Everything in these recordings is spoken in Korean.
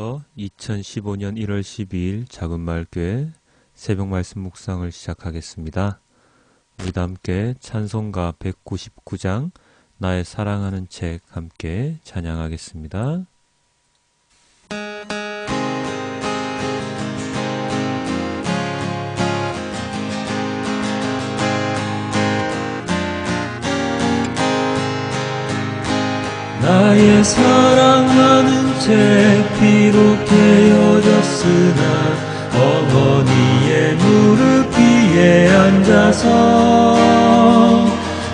지금부터 2015년 1월 12일 작은마을교회 새벽 말씀 묵상을 시작하겠습니다. 우리 다 함께 찬송가 199장 나의 사랑하는 책 함께 찬양하겠습니다. 나의 사랑하는 책 비록 되어졌으나 어머니의 무릎 위에 앉아서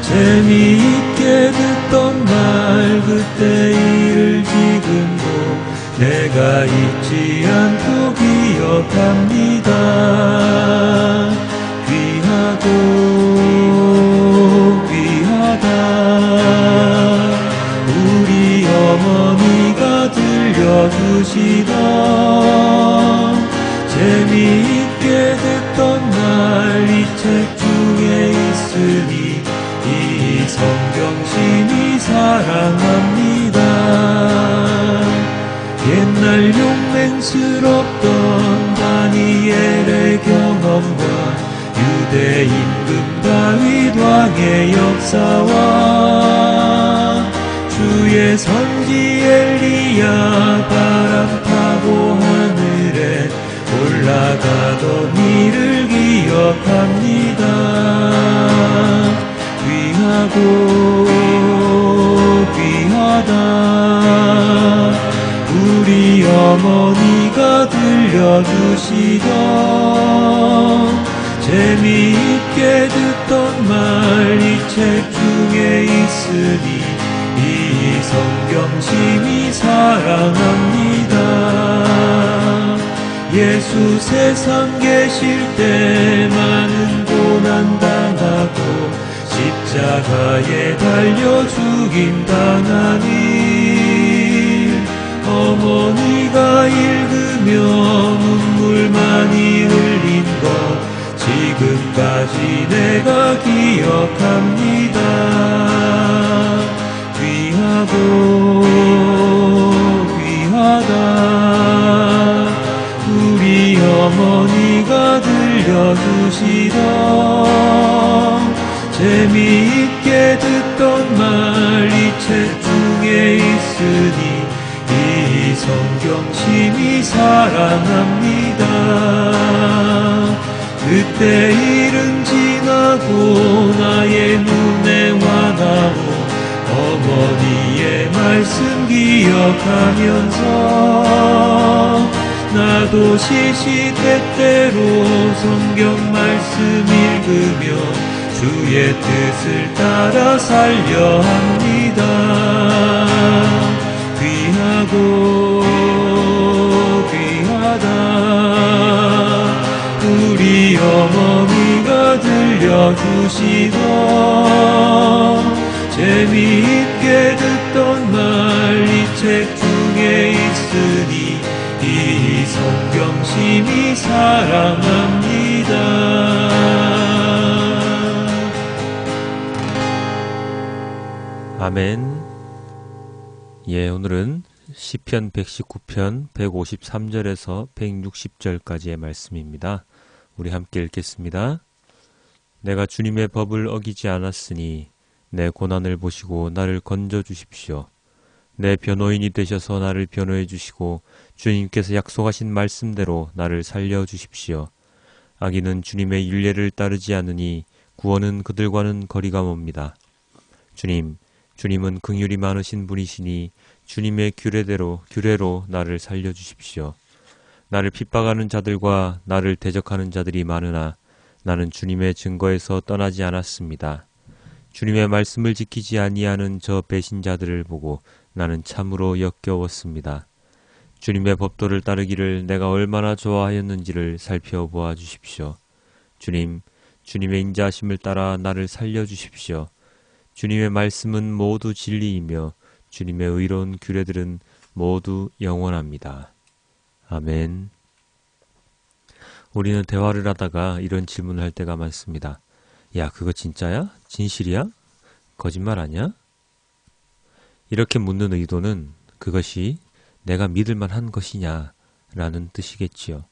재미있게 듣던 말 그때 일을 지금도 내가 잊지 않고 기억합니다. 귀하고 귀하다 우리 어머니가 들려주시던 재미있게 듣던 말 이 책 중에 있으니 이 성경심이 사랑합니다. 옛날 용맹스럽던 다니엘의 경험과 유대 임금 다윗 왕의 역사와 주의 선지 엘리야 바람 타고 하늘에 올라가던 일을 기억합니다. 귀하고 귀하다 우리 어머니가 들려주시던 재미있게 듣던 말 이 책 중에 있으니 이 성경심이 사랑합니다. 예수 세상 계실 때 많은 고난 당하고 십자가에 달려 죽임 당하니 어머니가 읽으며 눈물 많이 흘린 것 지금까지 내가 기억합니다. 귀하고 귀하다 우리 어머니가 들려주시던 재미있게 듣던 말 이 책 중에 있으니 이 성경심이 사랑합니다. 그때 일은 지나고 나의 눈에 와닿고 어머니의 말씀 기억하면서 나도 시시때때로 성경 말씀 읽으며 주의 뜻을 따라 살려 합니다. 귀하고 귀하다 우리 어머니가 들려주시던 재미있게 듣던 말 이 책 중에 있으니 이 성경심이 사랑합니다. 아멘. 예, 오늘은 시편 119편 153절에서 160절까지의 말씀입니다. 우리 함께 읽겠습니다. 내가 주님의 법을 어기지 않았으니 내 고난을 보시고 나를 건져 주십시오. 내 변호인이 되셔서 나를 변호해 주시고 주님께서 약속하신 말씀대로 나를 살려 주십시오. 악인은 주님의 율례를 따르지 않으니 구원은 그들과는 거리가 멉니다. 주님은 긍휼이 많으신 분이시니 주님의 규례로 나를 살려 주십시오. 나를 핍박하는 자들과 나를 대적하는 자들이 많으나 나는 주님의 증거에서 떠나지 않았습니다. 주님의 말씀을 지키지 아니하는 저 배신자들을 보고 나는 참으로 역겨웠습니다. 주님의 법도를 따르기를 내가 얼마나 좋아하였는지를 살펴보아 주십시오. 주님의 인자하심을 따라 나를 살려주십시오. 주님의 말씀은 모두 진리이며 주님의 의로운 규례들은 모두 영원합니다. 아멘. 우리는 대화를 하다가 이런 질문을 할 때가 많습니다. 야, 그거 진짜야? 진실이야? 거짓말 아니야? 이렇게 묻는 의도는 그것이 내가 믿을 만한 것이냐 라는 뜻이겠지요.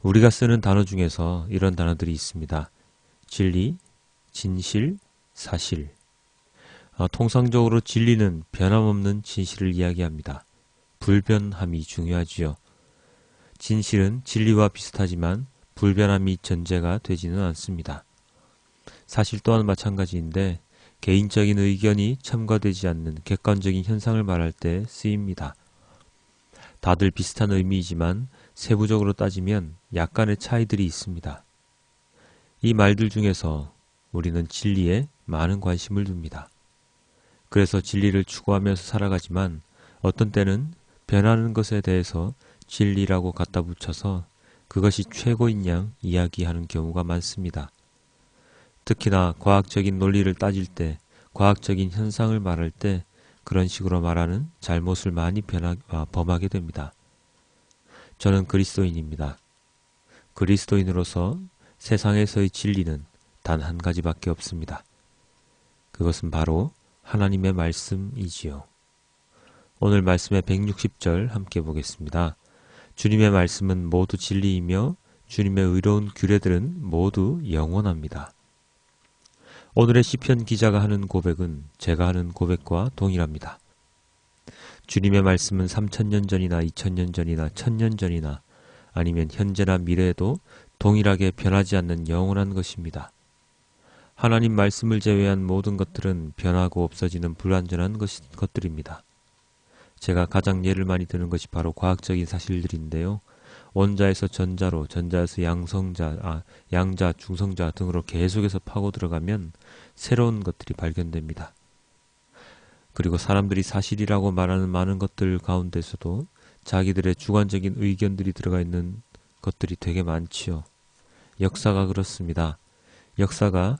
우리가 쓰는 단어 중에서 이런 단어들이 있습니다. 진리, 진실, 사실. 통상적으로 진리는 변함없는 진실을 이야기합니다. 불변함이 중요하지요. 진실은 진리와 비슷하지만 불변함이 전제가 되지는 않습니다. 사실 또한 마찬가지인데 개인적인 의견이 첨가되지 않는 객관적인 현상을 말할 때 쓰입니다. 다들 비슷한 의미이지만 세부적으로 따지면 약간의 차이들이 있습니다. 이 말들 중에서 우리는 진리에 많은 관심을 둡니다. 그래서 진리를 추구하면서 살아가지만 어떤 때는 변하는 것에 대해서 진리라고 갖다 붙여서 그것이 최고인 양 이야기하는 경우가 많습니다. 특히나 과학적인 논리를 따질 때, 과학적인 현상을 말할 때 그런 식으로 말하는 잘못을 많이 범하게 됩니다. 저는 그리스도인입니다. 그리스도인으로서 세상에서의 진리는 단 한 가지밖에 없습니다. 그것은 바로 하나님의 말씀이지요. 오늘 말씀의 160절 함께 보겠습니다. 주님의 말씀은 모두 진리이며 주님의 의로운 규례들은 모두 영원합니다. 오늘의 시편 기자가 하는 고백은 제가 하는 고백과 동일합니다. 주님의 말씀은 3000년 전이나 2000년 전이나 1000년 전이나 아니면 현재나 미래에도 동일하게 변하지 않는 영원한 것입니다. 하나님 말씀을 제외한 모든 것들은 변하고 없어지는 불완전한 것들입니다. 제가 가장 예를 많이 드는 것이 바로 과학적인 사실들인데요. 원자에서 전자로, 전자에서 양자, 중성자 등으로 계속해서 파고 들어가면 새로운 것들이 발견됩니다. 그리고 사람들이 사실이라고 말하는 많은 것들 가운데서도 자기들의 주관적인 의견들이 들어가 있는 것들이 되게 많지요. 역사가 그렇습니다. 역사가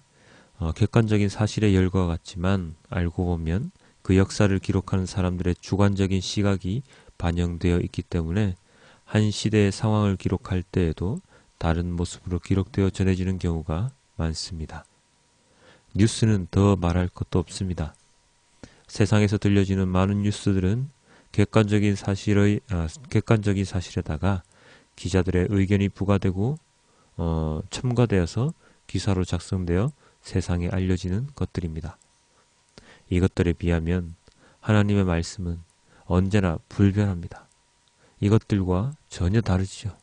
객관적인 사실의 열과 같지만 알고 보면 그 역사를 기록하는 사람들의 주관적인 시각이 반영되어 있기 때문에 한 시대의 상황을 기록할 때에도 다른 모습으로 기록되어 전해지는 경우가 많습니다. 뉴스는 더 말할 것도 없습니다. 세상에서 들려지는 많은 뉴스들은 객관적인 사실에다가 기자들의 의견이 부과되고 첨가되어서 기사로 작성되어 세상에 알려지는 것들입니다. 이것들에 비하면 하나님의 말씀은 언제나 불변합니다. 이것들과 전혀 다르지요.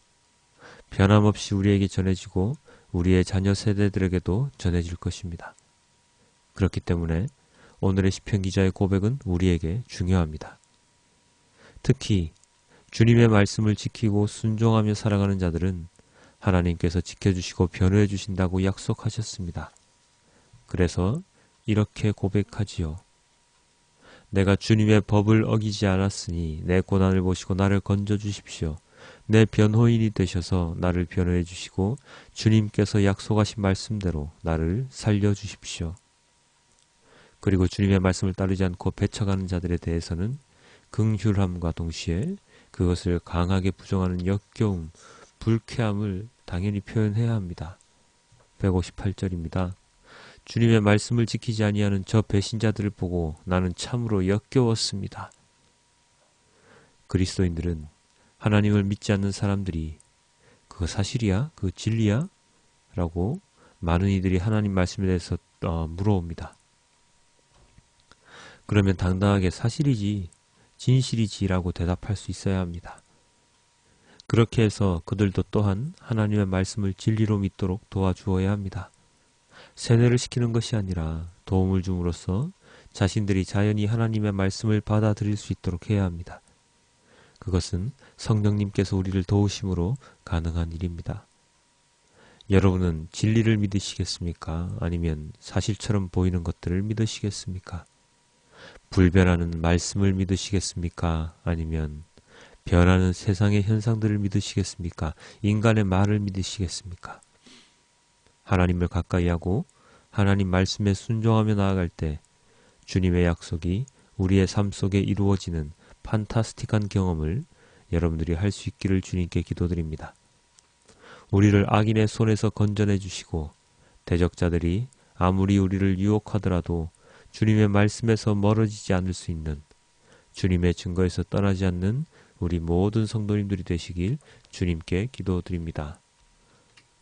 변함없이 우리에게 전해지고 우리의 자녀 세대들에게도 전해질 것입니다. 그렇기 때문에 오늘의 시편 기자의 고백은 우리에게 중요합니다. 특히 주님의 말씀을 지키고 순종하며 살아가는 자들은 하나님께서 지켜주시고 변호해 주신다고 약속하셨습니다. 그래서 이렇게 고백하지요. 내가 주님의 법을 어기지 않았으니 내 고난을 보시고 나를 건져주십시오. 내 변호인이 되셔서 나를 변호해 주시고 주님께서 약속하신 말씀대로 나를 살려주십시오. 그리고 주님의 말씀을 따르지 않고 배척하는 자들에 대해서는 긍휼함과 동시에 그것을 강하게 부정하는 역겨움, 불쾌함을 당연히 표현해야 합니다. 158절입니다. 주님의 말씀을 지키지 아니하는 저 배신자들을 보고 나는 참으로 역겨웠습니다. 그리스도인들은 하나님을 믿지 않는 사람들이 그거 사실이야? 그거 진리야? 라고 많은 이들이 하나님 말씀에 대해서 물어옵니다. 그러면 당당하게 사실이지, 진실이지 라고 대답할 수 있어야 합니다. 그렇게 해서 그들도 또한 하나님의 말씀을 진리로 믿도록 도와주어야 합니다. 세뇌를 시키는 것이 아니라 도움을 줌으로써 자신들이 자연히 하나님의 말씀을 받아들일 수 있도록 해야 합니다. 그것은 성령님께서 우리를 도우심으로 가능한 일입니다. 여러분은 진리를 믿으시겠습니까? 아니면 사실처럼 보이는 것들을 믿으시겠습니까? 불변하는 말씀을 믿으시겠습니까? 아니면 변하는 세상의 현상들을 믿으시겠습니까? 인간의 말을 믿으시겠습니까? 하나님을 가까이 하고 하나님 말씀에 순종하며 나아갈 때 주님의 약속이 우리의 삶 속에 이루어지는 판타스틱한 경험을 여러분들이 할 수 있기를 주님께 기도드립니다. 우리를 악인의 손에서 건져내 주시고 대적자들이 아무리 우리를 유혹하더라도 주님의 말씀에서 멀어지지 않을 수 있는 주님의 증거에서 떠나지 않는 우리 모든 성도님들이 되시길 주님께 기도드립니다.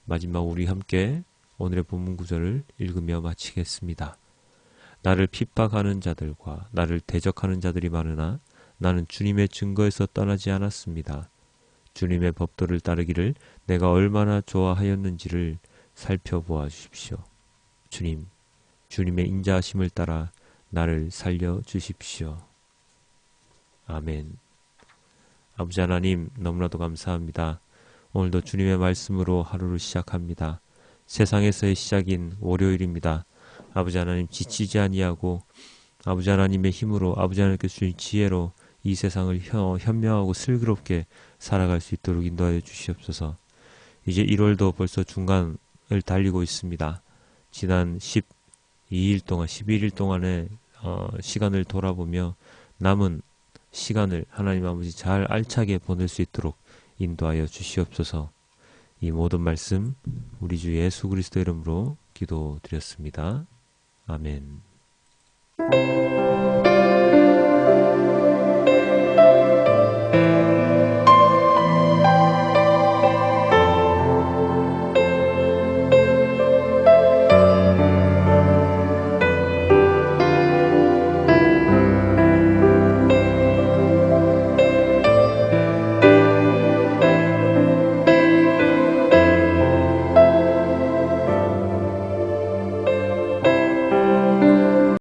마지막 우리 함께 오늘의 본문 구절을 읽으며 마치겠습니다. 나를 핍박하는 자들과 나를 대적하는 자들이 많으나 나는 주님의 증거에서 떠나지 않았습니다. 주님의 법도를 따르기를 내가 얼마나 좋아하였는지를 살펴보아 주십시오. 주님의 인자하심을 따라 나를 살려주십시오. 아멘. 아버지 하나님, 너무나도 감사합니다. 오늘도 주님의 말씀으로 하루를 시작합니다. 세상에서의 시작인 월요일입니다. 아버지 하나님, 지치지 아니하고 아버지 하나님의 힘으로, 아버지 하나님께 주신 지혜로 이 세상을 현명하고 슬기롭게 살아갈 수 있도록 인도하여 주시옵소서. 이제 1월도 벌써 중간을 달리고 있습니다. 지난 12일 동안, 11일 동안의 시간을 돌아보며 남은 시간을 하나님 아버지 잘 알차게 보낼 수 있도록 인도하여 주시옵소서. 이 모든 말씀 우리 주 예수 그리스도 이름으로 기도드렸습니다. 아멘.